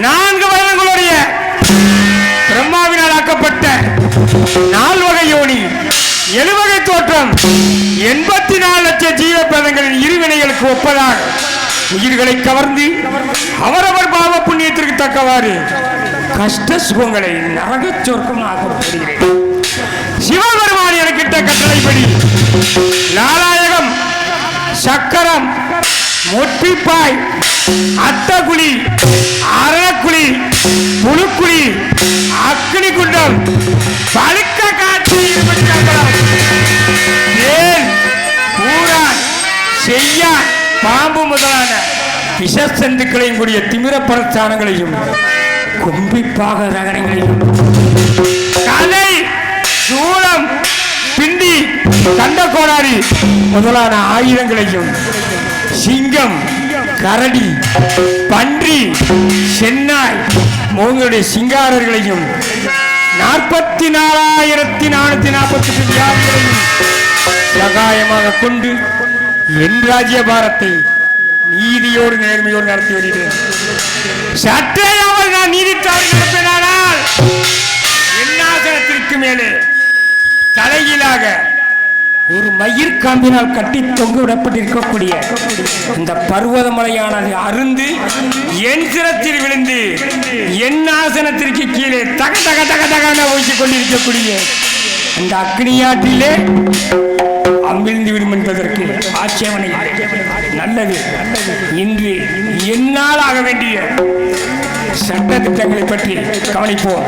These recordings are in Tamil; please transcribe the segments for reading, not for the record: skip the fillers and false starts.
4 வருடங்களுடைய பிரம்மாவினால் ஆக்கப்பட்ட 4 வகை யோனி 7 வகை தோற்றம் 84 லட்சம் ஜீவபதங்களின் இருவினைகளுக்கு ஒப்பதாக உயிர்களை கவர்ந்து அவரவர் பாவ புண்ணியத்திற்கு தக்கவாறு கஷ்ட சுகங்களை நரக சொர்க்கமாக கொடுக்கிறேன். சிவபெருமான் எனக்கிட்ட கட்டளைப்படி நாராயகம், சக்கரம், மொட்டிப்பாய், அட்டகுழி, அரணக்குழி, புழுக்குழி, அக்னி குண்டம், பழுக்க காட்சி, செய்யான், பாம்பு முதலான விஷசந்துக்களையும் கூடிய திமிர பரஸ்தானங்களையும் கும்பிப்பாக ரகணங்களையும் கலை, சூளம், பிண்டி, கண்டகோடாரி முதலான ஆயுதங்களையும் சிங்கம், கரடி, பன்றி, சென்னாய் மூங்களுடைய சிங்காரர்களையும் 44,448 வியாதிகளையும் சகாயமாக கொண்டு என் ராஜ்யபாரத்தை நீதியோடு நேர்மையோடு நடத்தி வருகிறேன். சற்றையாவது நான் நீதித்தாரி நடத்தினால் என் ஆசனத்திற்கு மேலே தலைகீழாக ஒரு மயிர் காம்பினால் கட்டி தொங்க விடப்பட்டிருக்கக்கூடிய இந்த பர்வதமலையானது அருந்து என் சிரத்தில் விழுந்து என் ஆசனத்திற்கு கீழே தக தக தக தகன ஒழித்துக் கொண்டிருக்கக்கூடிய அந்த அக்னியாற்றிலே அமிழ்ந்து விடும் என்பதற்கு ஆட்சேபனை நல்லது. இன்று என்னால் ஆக வேண்டிய சட்ட திட்டங்களை பற்றி கவனிப்போம்.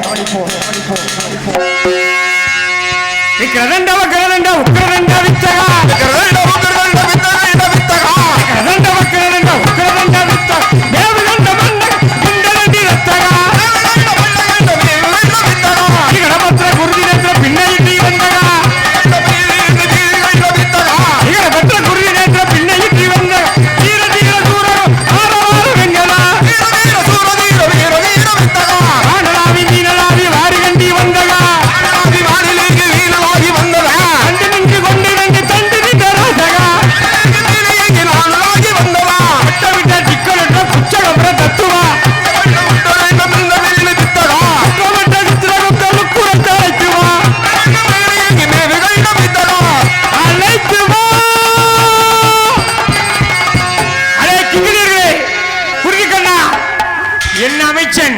என் அமைச்சன்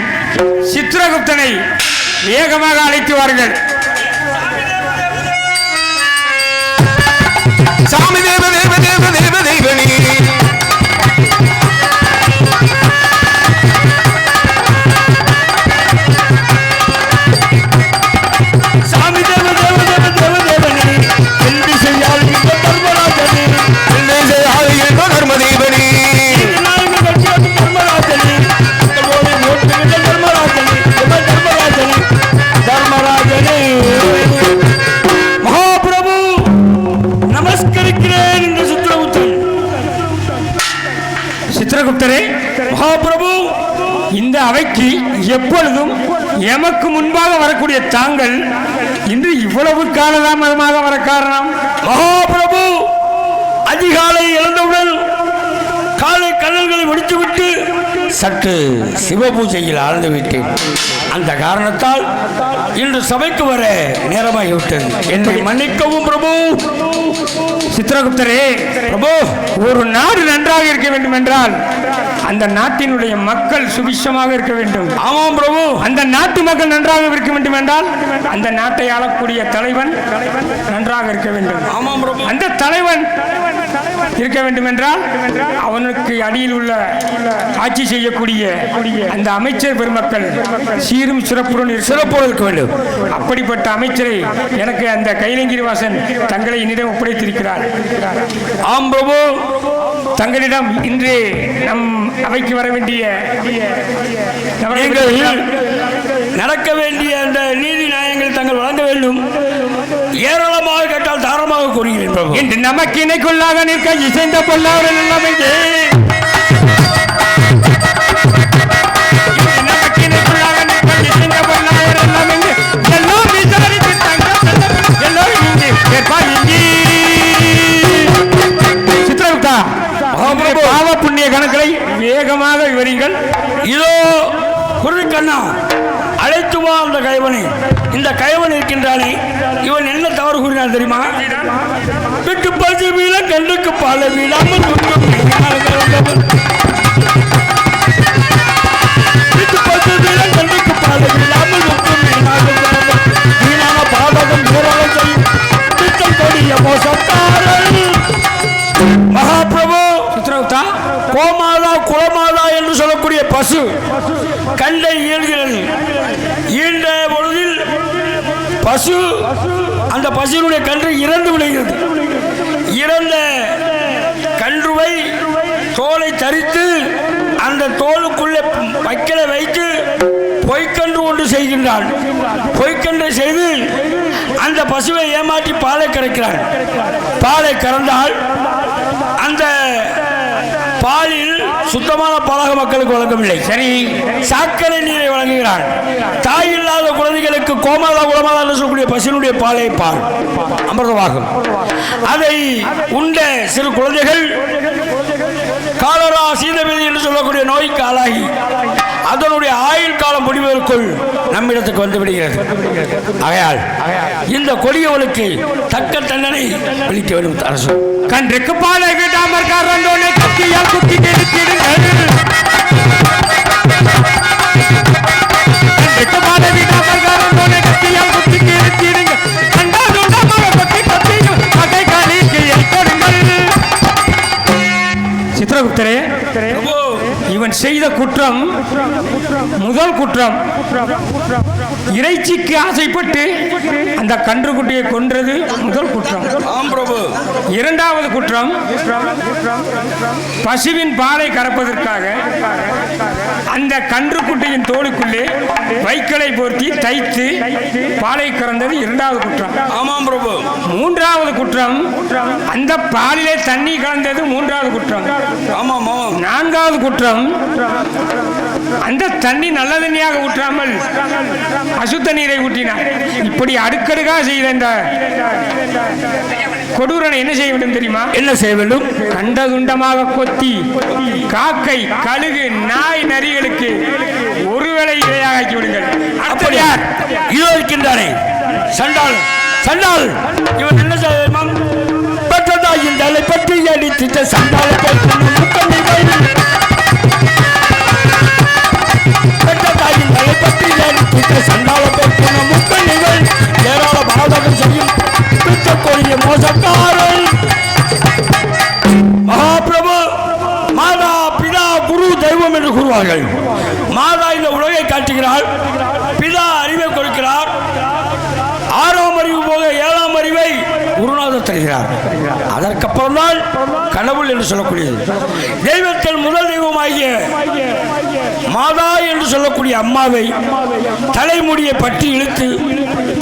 சித்ரகுப்தனை வேகமாக அழைத்து வாருங்கள். சாமி தேவ தேவ தேவ தேவ தேவனி எப்பொழுதும் எமக்கு முன்பாக வரக்கூடிய தாங்கள் இன்று இவ்வளவு காலதாமதமாக வர காரணம்? மகாபிரபு அதிகாலை எழுந்தவுடன் காலை கண்ணல்களை முடித்துவிட்டு சற்று சிவபூஜையில் ஆழ்ந்து விட்டேன். அந்த காரணத்தால் இன்று சபைக்கு வர நேரமாகிவிட்டது. என்னை மன்னிக்கவும் பிரபு. சித்ரகுப்தரே, பிரபு, ஒரு நாடு நன்றாக இருக்க வேண்டும் என்றால் அந்த நாட்டினுடைய மக்கள் சுபிட்சமாக இருக்க வேண்டும். ஆமாம் பிரபு. அந்த நாட்டு மக்கள் நன்றாக இருக்க வேண்டும் என்றால் அந்த நாட்டை ஆளக்கூடிய தலைவன் நன்றாக இருக்க வேண்டும். ஆமாம் பிரபு. அந்த தலைவன் இருக்க வேண்டும் என்றால் அவனுக்கு அடியில் உள்ள ஆட்சி செய்யக்கூடிய அந்த அமைச்சர் பெருமக்கள் சீரும் சிறப்புடன் இருக்க வேண்டும். அப்படிப்பட்ட அமைச்சரை எனக்கு அந்த கைலங்கிரிவாசன் தங்களை என்னிடம் ஒப்படைத்திருக்கிறார். ஆம் பிரபு. தங்களிடம் இன்று நம் அவைக்கு வர வேண்டிய நடக்க வேண்டிய அந்த நீதி நியாயங்கள் தங்கள் வழங்க வேண்டும். ஏராளமாக கேட்டால் தாராளமாக கூறுகிறேன் பிரபு. இன்று நமக்கு இணைக்குள்ளாக நிற்க இசைந்த பொல்லாளர்கள் எல்லாம் இங்கே நமக்கு இணைக்குள்ளாக நிற்க இசைந்த பொல்லாளர்கள் எல்லாம் இங்கே எல்லாம் விசாரித்து எல்லோரும் இங்கே கேட்பார். இங்கே சித்ரகுப்தா, பாவ புண்ணிய கணக்குகளை வேகமாக விவரிங்கள். இதோ குருக்கண்ணா, அழைத்து வா அந்த கைவனை. இந்த கைவன் இருக்கின்றானே, இவன் என்ன தவறு கூறினான் தெரியுமா? விட்டு பசி வீழ கண்ணுக்கு பால வீழாமல் விட்டு பசி வீழ கண்ணுக்கு பால வீழாமல் வீணான பாதகம் திட்டம் கொடிய மோசத்தாரல். மகாபிரபு சித்ரகுப்தா, கோமாதா குலமாதா என்று சொல்லக்கூடிய பசு கண்டை ஈழ்கிறது. ஈண்ட பொழுதில் பசு அந்த பசுவினுடைய கன்று இறந்து விடுகிறது. இறந்த கன்றுவை தோலை தரித்து அந்த தோலுக்குள்ளே வைக்கலை வைத்து பொய்க்கன்று ஒன்று செய்கின்றான். பொய்க்கன்றை செய்து அந்த பசுவை ஏமாற்றி பாலை கறக்கிறான். பாலை கறந்தால் அந்த பாலில் சுத்தமான பாலாக மக்களுக்கு வழங்கவில்லை. சரி, சாக்கடை நீரை வழங்குகிறான். தாய் இல்லாத குழந்தைகளுக்கு கோமாதா குலமாதா என்று சொல்லக்கூடிய பசுனுடைய பாலை பால் அமிர்தமாகும். அதை உண்ட சிறு குழந்தைகள் காலரா சீதபேதி என்று சொல்லக்கூடிய நோய்க்கு ஆளாகி அதனுடைய ஆயுள் காலம் முடிவதற்குள் நம்மிடத்துக்கு வந்து விடுகிறது. ஆகையால் இந்த கொடியவனுக்கு தக்க தண்டனை அளிக்க வேண்டும் அரசு. கன்றுக்கு பாலை விடாமற் காரண்டோனை கத்தியால் குத்தி கெடுத்திடுங்கள். கன்றுக்கு பாலை விடாமற் காரண்டோனை கத்தியால் குத்தி கெடுத்திடுங்கள். கண்டாதுண்டமாக கொத்தி கொத்தியும் பகை காலிக்கு கொடுங்கள். சித்ரகுப்தரே, இவன் செய்த குற்றம் முதல் குற்றம். இறைச்சிக்கு ஆசைப்பட்டு அந்த கன்றுக்குட்டியை கொன்றது முதல் குற்றம். இரண்டாவது குற்றம், பசுவின் பாலை கறப்பதற்காக அந்த கன்றுக்குட்டியின் தோலுக்குள்ளே வைக்கலை போர்த்தி தைத்து பாலை கறந்தது இரண்டாவது குற்றம். ஆமாம் பிரபு. மூன்றாவது குற்றம், அந்த பாலிலே தண்ணி கலந்தது மூன்றாவது குற்றம். ஆமாம். நான்காவது குற்றம், அந்த தண்ணி நல்ல தண்ணியாக ஊற்றாமல் அசுத்த நீரை ஊற்றினார். இப்படி அடுக்கடுக்காக செய்த இந்த கொடூரனை என்ன செய்ய வேண்டும் தெரியுமா? என்ன செய்ய வேண்டும்? கண்டதுண்டமாக கொத்தி காக்கை, கழுகு, நாய், நரிகளுக்கு ஒருவேளை இரையாக ஆக்கி விடுங்கள். அப்படியார் இதோ இருக்கின்றானே சண்டால். சண்டால் இவன் என்ன செய்ய பெற்றதாயின் தலை பற்றி அடித்த சண்டாலத்தை பெற்றதாயின் தலை பற்றி அடித்த சண்டாலத்தை முக்கணிகள் ஏராள பாதகம் செய்யும் பிச்சக்கொடிய மோசக்காரன். மகாபிரபு மாதா பிதா குரு தெய்வம் என்று கூறுவார்கள். மாதா இந்த உலகை காட்டுகிறாள், பிதா அறிவை கொடுக்கிறார், 6ஆம் அறிவு போக 7ஆம் அறிவை குருநாதர் தருகிறார். அதற்கப்புறம் தான் கடவுள் என்று சொல்லக்கூடியது. தெய்வத்தில் முதல் தெய்வமாகிய மாதா என்று சொல்லக்கூடிய அம்மாவை தலைமுடியை பற்றி இழுத்து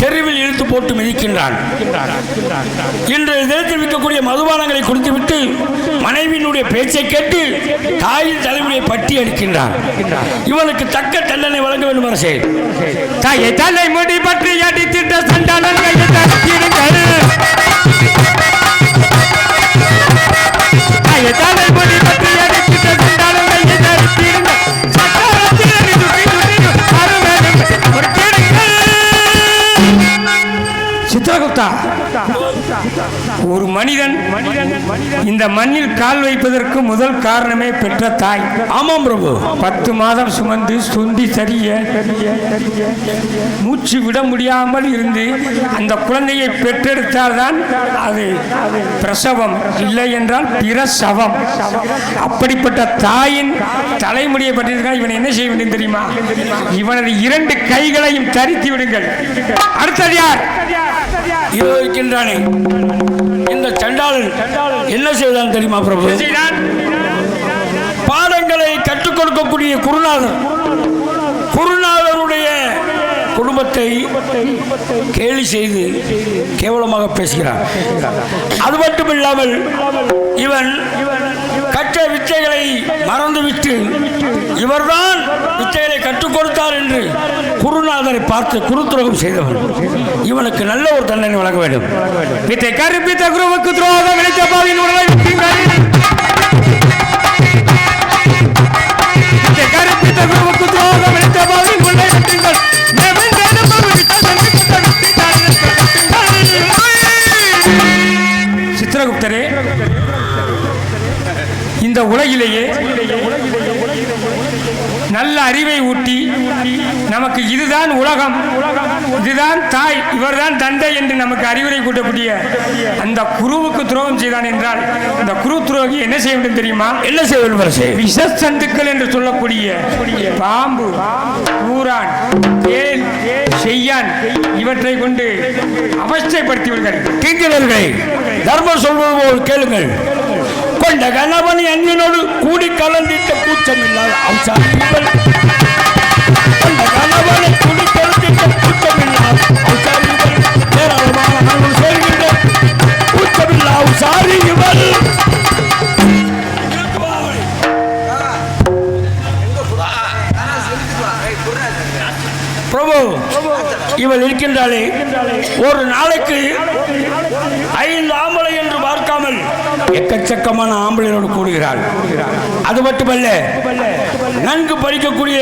தெருவில் இழுத்து போட்டு மிதிக்கின்றான். இன்று தினத்தில் விற்கக்கூடிய மதுபானங்களை குடித்துவிட்டு மனைவியினுடைய பேச்சை கேட்டு தாயின் தலைமுடியை பற்றி அடிக்கின்றான். இவனுக்கு தக்க தண்டனை வழங்க வேண்டும் அரசே. தாயை தலைமுடி பற்றி அடித்திட்ட சண்டாளன் கையை தடுத்திடுங்கள். தாயை தலைமுடி பற்றி அடித்திட்ட சண்டாளன் கையை தடுத்திடுங்கள். சித்ரகுப்தா, ஒரு மனிதன் இந்த மண்ணில் கால் வைப்பதற்கு முதல் காரணமே பெற்ற தாய். ஆமாம் பிரபு. 10 மாதம் சுமந்து சொந்தி சரிய மூச்சு விட முடியாமல் இருந்து அந்த குழந்தையை பெற்றெடுத்தால்தான் அது பிரசவம், இல்லை என்றால் பிரசவம். அப்படிப்பட்ட தாயின் தலைமுடியை பற்றியிருக்கான். இவனை என்ன செய்ய வேண்டும் தெரியுமா? இவனது 2 கைகளையும் தரித்து விடுங்கள். அடுத்தது யார்? இருக்கின்றானே இந்த சண்டாளன் என்ன செய்தான் தெரியுமா பிரபு? பாடங்களை கற்றுக் கொடுக்கக்கூடிய குருநாதருடைய குடும்பத்தை கேலி செய்து கேவலமாக பேசுகிறான். அது மட்டும் இல்லாமல் இவன் கற்ற வித்தைகளை மறந்துவிட்டு இவர்தான் வித்தைகளை கற்றுக் கொடுத்தார் என்று குருநாதரை பார்த்து குருத்துரோகம் செய்தவன். இவனுக்கு நல்ல ஒரு தண்டனை வழங்க வேண்டும். வித்தை கற்பித்த குருவுக்கு துரோகம் இழைத்த பாவியின் உடலை விட்டீர்கள். வித்தை கற்பித்த குருவுக்கு துரோகம் இழைத்த பாவியின் உடலை விட்டீர்கள். சித்ரகுப்தரே, இந்த உலகிலேயே நல்ல அறிவை ஊட்டி நமக்கு இதுதான் உலகம், இதுதான் தாய், இவர்தான் தந்தை என்று நமக்கு அறிவுரை கூட்டக்கூடிய அந்த குருவுக்கு துரோகம் செய்தான் என்றால் இந்த குரு துரோகி என்ன செய்ய வேண்டும் தெரியுமா? என்ன செய்ய வேண்டும்? விஷசந்துக்கள் என்று சொல்லக்கூடிய பாம்பு, பூரான், தேல், செய்யான் இவற்றை கொண்டு அவஸ்தைப்படுத்தி விடுகிறார்கள். தீங்கினர்களை தர்மம் சொல்வது போல் கேளுங்கள். கொண்ட கணவன் அன்பினோடு கூடி கலந்திட்ட கூச்சம் இல்லாத அவசாரிகள். கொண்ட கணவனை கூடி கலந்திட்ட கூச்சம் இல்லாத அவசாரிகள். ஏராளமான நாங்கள் சொல்கின்ற கூச்சமில்லா அவசாரிகள். பிரபு, இவள் இருக்கின்றாளே, ஒரு நாளைக்கு 5 ஆம்பளை என்று பார்க்காமல் எக்கச்சக்கமான ஆம்பளையோடு கூடுகிறாள். அது மட்டுமல்ல, நன்கு படிக்கக்கூடிய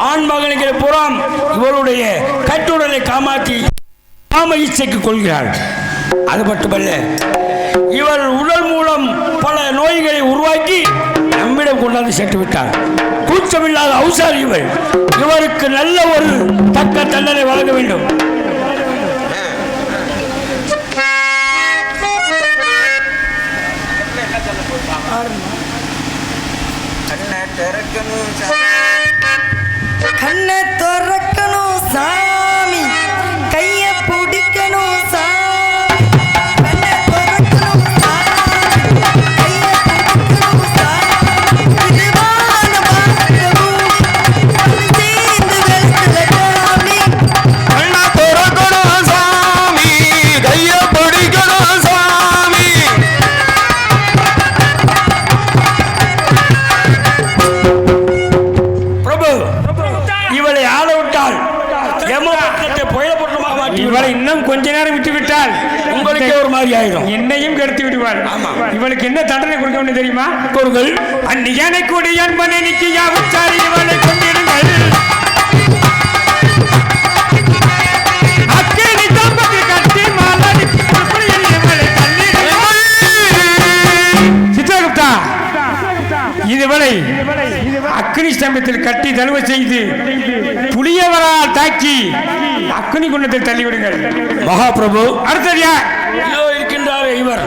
ஆண் மகன்களை புறம் இவருடைய கட்டுடலை காமாற்றி காம இச்சைக்கு கொள்கிறாள். அது மட்டுமல்ல, இவர் உடல் மூலம் பல நோய்களை உருவாக்கி நம்மிடம் கொண்டாந்து சேர்த்து விட்டார். கூச்சமில்லாத அவசாரி இவர். இவருக்கு நல்ல ஒரு தக்க தண்டனை வழங்க வேண்டும். கண்ணை திறக்கணும் சாமி, கைய பிடிக்கணும் சாமி. கண்ணை திறக்கணும் சாமி, கைய பிடிக்கணும் சாமி. இதுவான பார்க்கவும் சேர்ந்து வெளுத்துல சாமி. கண்ணை திறக்கணும் சாமி, கைய பிடிக்கணும் சாமி. பிரபு, இவளை ஆள விட்டால் யமபட்டத்தை புயலப்பட்டமாக மாற்றி இவளை இன்னும் கொஞ்ச நேரம் விட்டு விட்டால் உங்களுக்கே ஒரு மாதிரி ஆயிடும். என்னையும் கெடுத்து விடுவாள். இவளுக்கு என்ன தண்டனை கொடுக்க வேண்டும் தெரியுமா? கொடுங்கள். அந்நியனை கூடி என்பனை நீக்கி யாவச்சாரி இவளை கொண்டிடுங்கள். அக்கினி தம்பத்தில் கட்டி மாலாடி புற்புலியில் இவளை தள்ளிடுங்கள். சித்ரகுப்தா, இதுவரை அக்னி ஸ்தம்பத்தில் கட்டி தழுவ செய்து புளியவரால் தாக்கி அக்னி குண்டத்தை தள்ளிவிடுங்கள். மகாபிரபு, அடுத்தது யார்? இதோ இருக்கின்றாரே இவர்.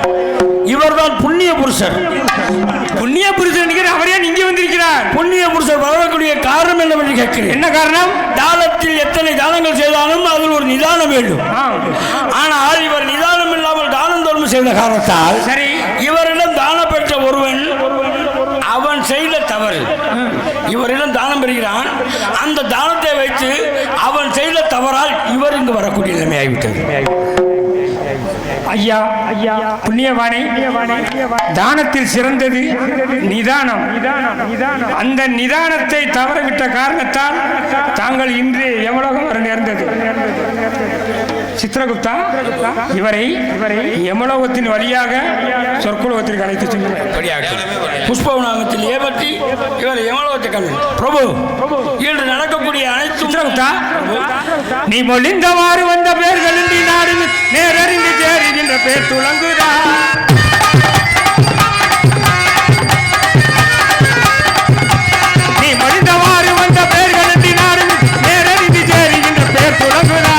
இவர்தான் புண்ணிய புருஷர். புண்ணிய புருஷர் நினைக்கிறேன். அவரே இங்கே வந்திருக்கிறார். புண்ணிய புருஷர் வரக்கூடிய காரணம் என்னவென்று கேட்கிறேன். என்ன காரணம்? தானத்தில் எத்தனை தானங்கள் செய்தாலும் அதில் ஒரு நிதானம் வேண்டும். ஆனால் இவர் நிதானம் இல்லாமல் தானம் தர்மம் செய்த காரணத்தால் சரி, இவரிடம் தானம் பெறுகிறான். அந்த தானத்தை வைத்து அவன் செய்த தவறால் இவர் இங்கு வரக்கூடிய நிலைமை ஆகிவிட்டது. ஐயா ஐயா புண்ணியவானே, தானத்தில் சிறந்தது நிதானம். அந்த நிதானத்தை தவறவிட்ட காரணத்தால் தாங்கள் இன்று எவ்வளவு வர நேர்ந்தது. சித்திரகுப்தா, இவரை யமலோகத்தின் வழியாக சொற்குலோகத்திற்கு அழைத்து செல்லுங்கள். புஷ்பவனாகத்தில் ஏபற்றி இவர் யமலோகத்தை கண்டு பிரபு இன்று நடக்கக்கூடிய அனைத்து சித்திரகுப்தா, நீ மொழிந்தவாறு வந்த பேர்கள் நாடு நேரறிந்து சேருகின்ற பேர் துளங்குதா. நீ மொழிந்தவாறு வந்த பேர்கள் நாடு நேரறிந்து சேருகின்ற பேர் துளங்குதா.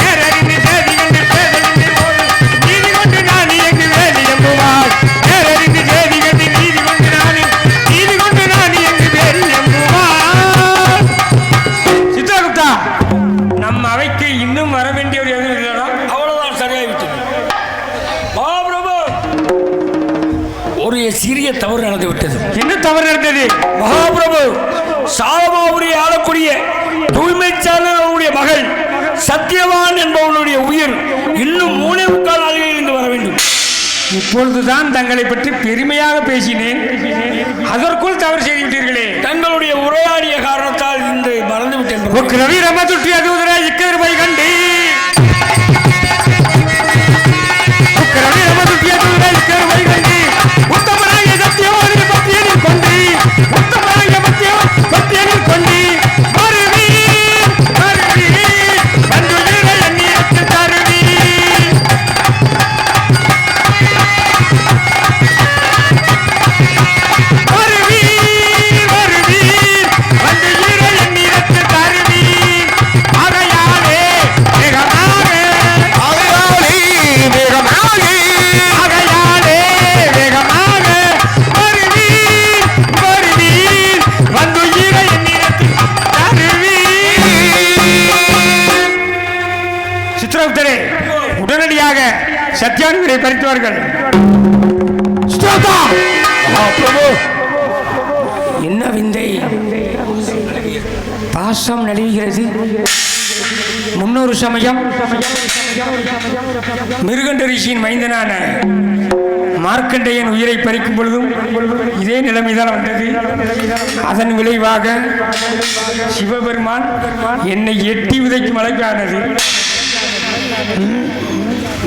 நேரறிந்து சேருகின்ற பேரறிந்து நீதி கொண்டு நான் எங்கு வேலி எம்புவார். நேரறிந்து சேருகின்ற நீதி கொண்டு நான் எங்கு வேலி எம்புவார். சித்திரகுப்தா, நம்ம அவைக்கு இன்னும் வர வேண்டிய ஒரு எதுவும் இல்லைனா அவ்வளவுதான் சரியாகிவிட்டது. மகாபிரபு, ஒரு சிறிய தவறு நடந்து விட்டது. என்ன தவறு நடந்தது மகாபிரபு? சாலமாபுரி ஆளக்கூடிய தூய்மை சாலையுடைய மகள் சத்தியவான் என்பவனுடைய உயிர் இன்னும் 3.25 நாளில் இருந்து வர வேண்டும். இப்பொழுதுதான் தங்களை பற்றி பெருமையாக பேசினேன், அதற்குள் தவறு செய்து விட்டீர்களே. தங்களுடைய உரையாடிய காரணத்தால் இந்த மறந்துவிட்டேன். ரவி ரமதுட்டி அதுவராய் இக்கருமை கண்டி ரவி ரமதுட்டி அதுவராய் இக்கருமை கண்டி உத்தமராய சத்தியவான் பத்தியனில் கொண்டு உத்தமராய பத்தியனில் கொண்டு மருவி வந்துகிற எண்ணியத்து தருவி உடனடியாக சத்தியானுரை பறித்தவர்கள். என்ன விந்தை, பாசம் நழுவுகிறது. முன்னொரு சமயம் மிருகண்ட ரிஷியின் மைந்தனான மார்க்கண்டேயன் உயிரை பறிக்கும் பொழுதும் இதே நிலைமைதான் வந்தது. அதன் விளைவாக சிவபெருமான் என்னை எட்டி உதைக்கும் அளவுக்கு ஆனது.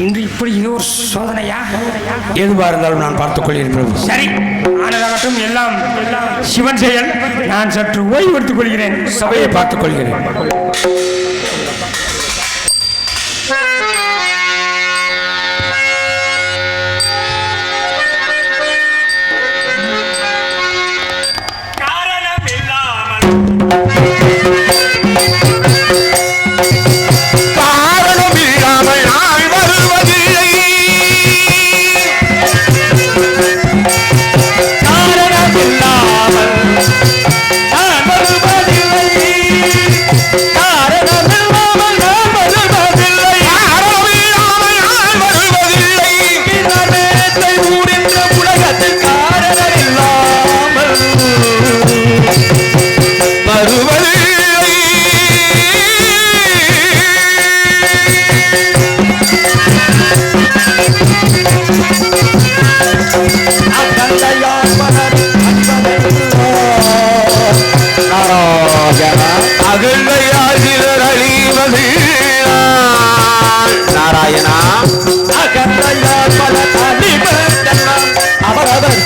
இன்று இப்படி இது ஒரு சோதனையா? எதுவாக இருந்தாலும் நான் பார்த்துக் கொள்கிறேன். சரி, ஆனதாகட்டும், எல்லாம் சிவன் செயல். நான் சற்று ஓய்வு எடுத்துக் கொள்கிறேன், சபையை பார்த்துக் கொள்கிறேன். நாராயணா அவரவர்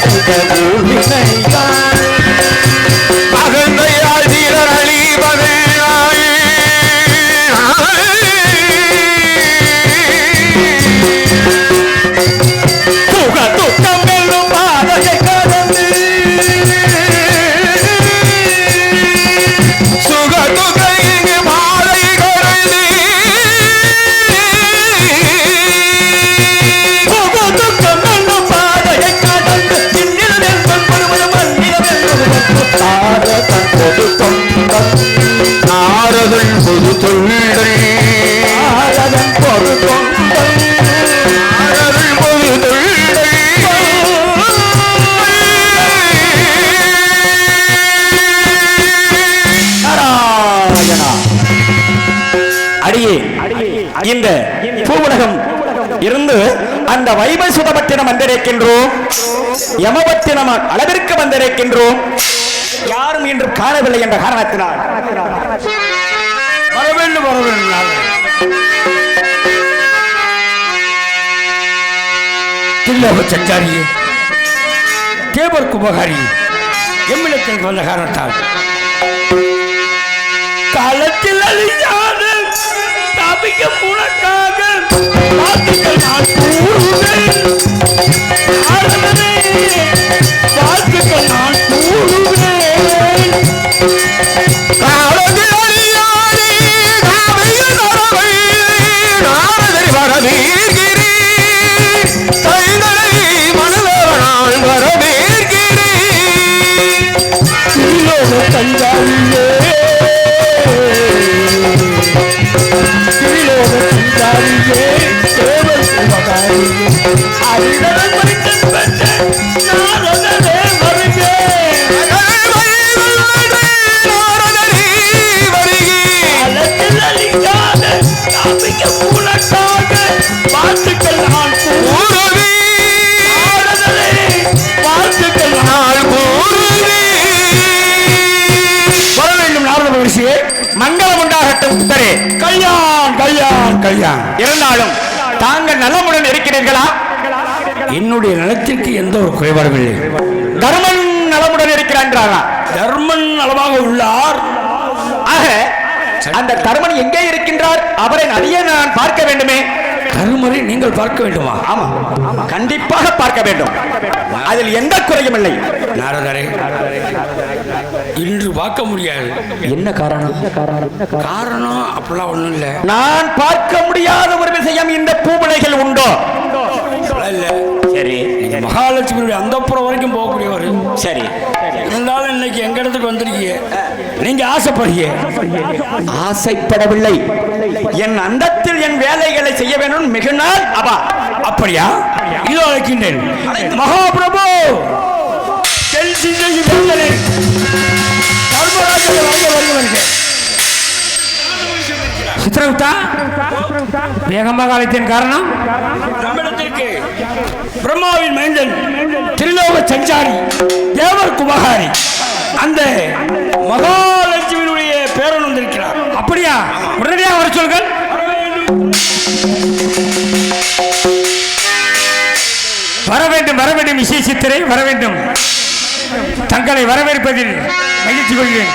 அகந்தையால் தீரர் அழிவது சுக துக்கம் வெல்லும் பாதையை கடந்து சுக துக்கை இங்கு மாலை கடந்து சுக துக்கம் வெல்லும் பாதையை கடந்து இன்னில் நெல்வன் பருவன் அடியே இந்த பூவுலகம் இருந்து அந்த வைமசுதபட்டினம் வந்திருக்கின்றோம், யமபட்டினம் அளவிற்கு வந்திருக்கின்றோம். யாரும் இன்று காணவில்லை என்ற காரணத்தினால் வரவேண்டும் வரவேண்டும். தில்லோக சஞ்சாரியே, தேவர் குபகாரி எம்மிடத்தில் வந்த காரணத்தால் காலத்தில் அழியாத தபிக்க உனக்காக வாழ்த்துக்கள் நான் கூறுவேன். வாழ்த்துக்கள் நான் கூறுவேன். மங்களம் உண்டாகட்டும். கல்யாண் கல்யாண் கல்யாண். இருந்தாலும் தாங்கள் நலமுடன் இருக்கிறீர்களா? என்னுடைய நலத்திற்கு எந்த ஒரு குறைபாடும் இல்லை. தர்மன் நலமுடன் இருக்கிறார்களா? தர்மன் நலமாக உள்ளார். ஆக அந்த தர்மன் எங்கே இருக்கின்றார்? அவரை அடியே நான் பார்க்க வேண்டுமே. தருமரை நீங்கள் பார்க்க வேண்டுமா? ஆமா, கண்டிப்பாக பார்க்க வேண்டும். அதில் எந்த குறையும் இல்லை. நாரதரே, இன்று பார்க்க முடியாது. என்ன காரணம்? காரணம் அப்படிலாம் ஒண்ணும் இல்லை. நான் பார்க்க முடியாத ஒரு விஷயம் இந்த பூமலைகள் உண்டோ? இல்ல. சரி, நீங்க மகாலட்சுமியுடைய அந்தப்புறம் வரைக்கும் போகக்கூடியவர். சரி, இருந்தாலும் இன்னைக்கு எங்க இடத்துக்கு வந்திருக்கீங்க. நீங்க ஆசைப்படுறீங்க. ஆசைப்படவில்லை. என் அந்தத்தில் என் வேலைகளை செய்ய வேண்டும் மிக நாள். அப்பா அப்படியா? இதோ அழைக்கின்றேன். மகாபிரபு சித்திரகுப்தா, வேகமாக அழைத்தேன் காரணம்? நம்மிடத்திற்கு பிரம்மாவின் மைந்தன் திரிலோக சஞ்சாரி தேவர் குபகாரி அந்த மகாலட்சுமியினுடைய பேரன் வந்திருக்கிறார். அப்படியா? உடனடியாக வர சொல்கள். வர வேண்டும் வர வேண்டும். இசை சித்திரை வர வேண்டும். தங்களை வரவேற்பதில் மகிழ்ச்சி கொள்கிறேன்.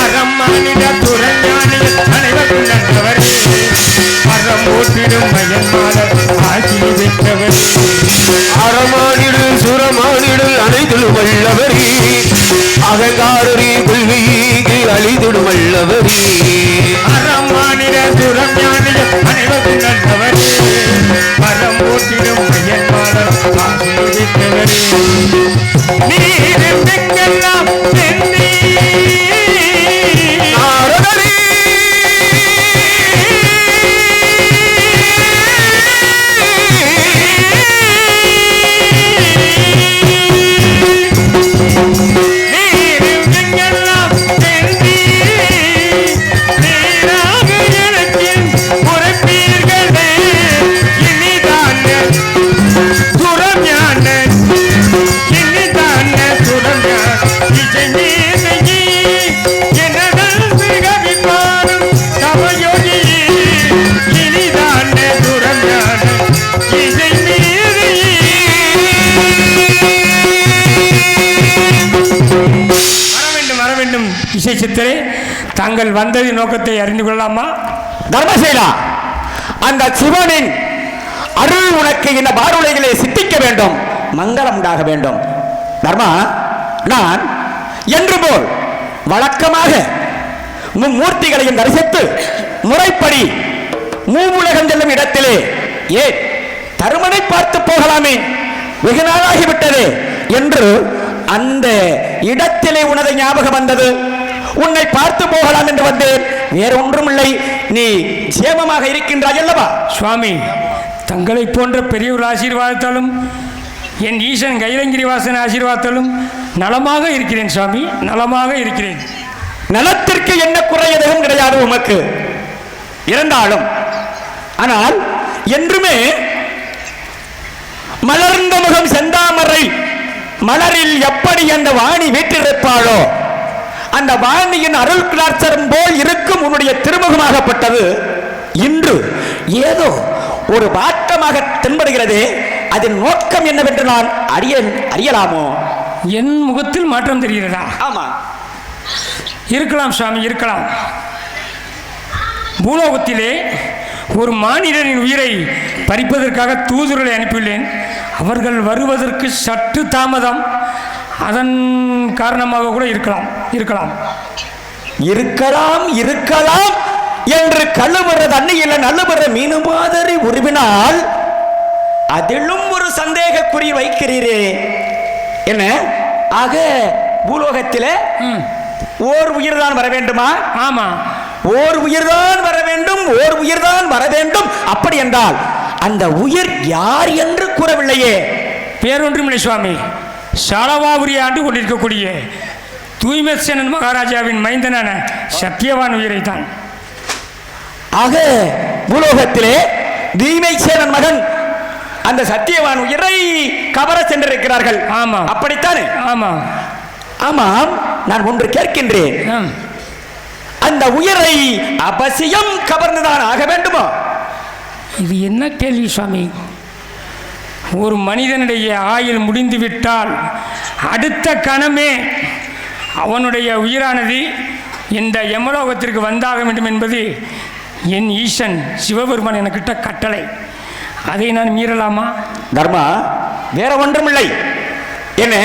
அறம் மாநில துறஞானி அனைவரும் நன்றவர் பெற்றவரே நீரெல்லாம் சென்றி நாரதரே நீரெல்லாம் சென்றி நீராக எனக்கு உரைப்பீர்களே இனிதான சுரம் ஞான இனிதான சுரம் ஞான இசை மீதையே என்னடல் மிகவி பாடும் தவயோகியே இனிதான சுரம் ஞான இசை மீதையே வர வேண்டும் இசை சித்தரே தாங்கள் வந்தது நோக்கத்தை அறிந்து கொள்ளலாமா தர்மசேனா, அந்த சிவனின் அருள் உனக்கு இந்த பாருளைகளை சித்திக்க வேண்டும், மங்களம் உண்டாக வேண்டும். தர்மா, நான் என்று போல் வழக்கமாக மும்மூர்த்திகளையும் தரிசித்து முறைப்படி மூவுலகம் செல்லும் இடத்திலே ஏன் தருமனை பார்த்து போகலாமே, வெகு நாளாகிவிட்டது என்று அந்த இடத்திலே உனது ஞாபகம் வந்தது. உன்னை பார்த்து போகலாம் என்று வந்தேன், வேற ஒன்றும் இல்லை. நீ சேமமாக இருக்கின்றாய் அல்லவா? சுவாமி, தங்களை போன்ற பெரியவர் ஆசீர்வாதத்தாலும் என் ஈசன் கைலங்கிரிவாசன் ஆசீர்வாதத்தாலும் நலமாக இருக்கிறேன் சுவாமி, நலமாக இருக்கிறேன். நலத்திற்கு என்ன குறை எதுவும் கிடையாது உமக்கு இருந்தாலும். ஆனால் என்றுமே மலர்ந்த முகம் செந்தாமரை மலரில் எப்படி அந்த வாணி வீற்றிருப்பாளோ அந்த வாணியின் அருள் கிளாச்சரம் போல் இருக்கும் உன்னுடைய திருமுகமாகப்பட்டது இன்று ஏதோ ஒரு வாட்டமாக தென்படுகிறதே, அதன் நோக்கம் என்னவென்று நான் அறியலாமோ? என் முகத்தில் மாற்றம் தெரிகிறதா? ஆமா, இருக்கலாம் சுவாமி, இருக்கலாம். பூலோகத்திலே ஒரு மானிடரின் உயிரை பறிப்பதற்காக தூதுவர்களை அனுப்பியுள்ளேன். அவர்கள் வருவதற்கு சற்று தாமதம், அதன் காரணமாக கூட இருக்கலாம் இருக்கலாம் இருக்கலாம் இருக்கலாம் என்று கழுவுற தண்ணியில நல்லுபுற மீனு மாதிரி உருவினால் அதிலும் ஒரு சந்தேகக்குறி வைக்கிறீரே என்ன? ஆக பூலோகத்திலே ஓர் உயிர் தான் வர வேண்டுமா? ஆமா, ஓர் உயிர் தான் வர வேண்டும், ஓர் உயிர் தான் வர வேண்டும். அப்படி என்றால் அந்த உயிர் யார் என்று கூறவில்லையே. பேரொன்றுமில்லை சுவாமி, சாலவாபுரி ஆண்டு கொண்டிருக்கக்கூடிய தூய்மசேனன் மகாராஜாவின் மைந்தனான சத்தியவான் உயிரை தான். ஆக பூலோகத்திலே தீமைசேனன் மகன் அந்த சத்தியவான் உயிரை கவர சென்றிருக்கிறார்கள். ஆமா, அப்படித்தானே? ஆமா ஆமாம். நான் ஒன்று கேட்கின்றேன், அந்த உயிரை அவசியம் கவர்ந்துதான் ஆக வேண்டுமா? இது என்ன கேள்வி சுவாமி? ஒரு மனிதனுடைய ஆயுள் முடிந்துவிட்டால் அடுத்த கணமே அவனுடைய உயிரானது இந்த யமலோகத்திற்கு வந்தாக வேண்டும் என்பது என் ஈசன் சிவபெருமான் எனக்கிட்ட கட்டளை. அதை நான் மீறலாமா? தர்மா, வேற ஒன்றுமில்லை. என்ன,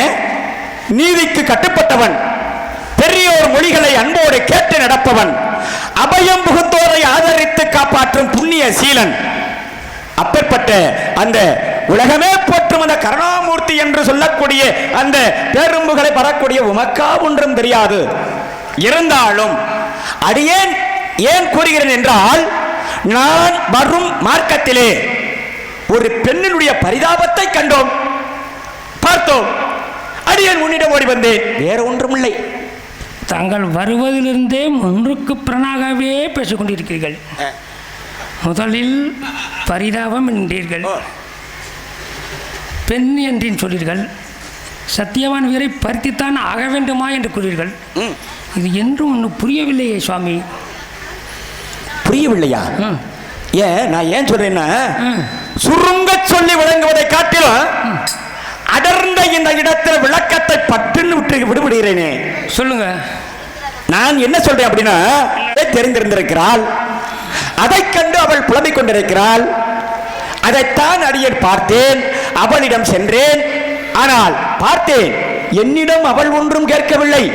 நீதிக்கு கட்டுப்பட்டவன், பெரியோர் மொழிகளை அன்போடு கேட்டு நடப்பவன், அபயம் புகுந்தோரை ஆதரித்து காப்பாற்றும் புண்ணிய சீலன். அப்பேற்பட்ட அந்த உலகமே போற்றும் அந்த கருணாமூர்த்தி என்று சொல்லக்கூடிய அந்த பேரும்புகளை பெறக்கூடிய உமக்கா ஒன்றும் தெரியாது. இருந்தாலும் அடியேன் ஏன் கூறுகிறேன் என்றால், நான் வரும் மார்க்கத்திலே ஒரு பெண்ணினுடைய பரிதாபத்தை கண்டோம், பார்த்தோம். அடியேன் உன்னிடம் ஓடி வந்தேன், வேற ஒன்றுமில்லை. தாங்கள் வருவதிலிருந்தே ஒன்றுக்கு பிறனாகவே பேசிக்கொண்டிருக்கிறீர்கள். முதலில் பரிதாபம் என்றீர்கள், பெண் என்றேன் சொல்றீர்கள், சத்தியவான் வீரை பருத்தித்தான் ஆக வேண்டுமா என்று கூறீர்கள். இது என்றும் ஒன்று புரியவில்லையே சுவாமி. புரியவில்லையா? ஏன் நான் ஏன் சொல்றேன்னா, சுருங்க சொல்லி விளங்குவதை காட்டிலும் அடர்ந்த இந்த இடத்தில் விளக்கத்தை பட்டுன்னு விட்டு விடுபடுகிறேனே. சொல்லுங்க. நான் என்ன சொல்றேன் அப்படின்னா, தெரிந்திருந்திருக்கிறாள், அதை கண்டு அவள் புலம்பிக் கொண்டிருக்கிறாள். அதைத்தான் அடியேன் பார்த்தேன், அவளிடம் சென்றேன். ஆனால் பார்த்தேன், என்னிடம் அவள் ஒன்றும் கேட்கவில்லை.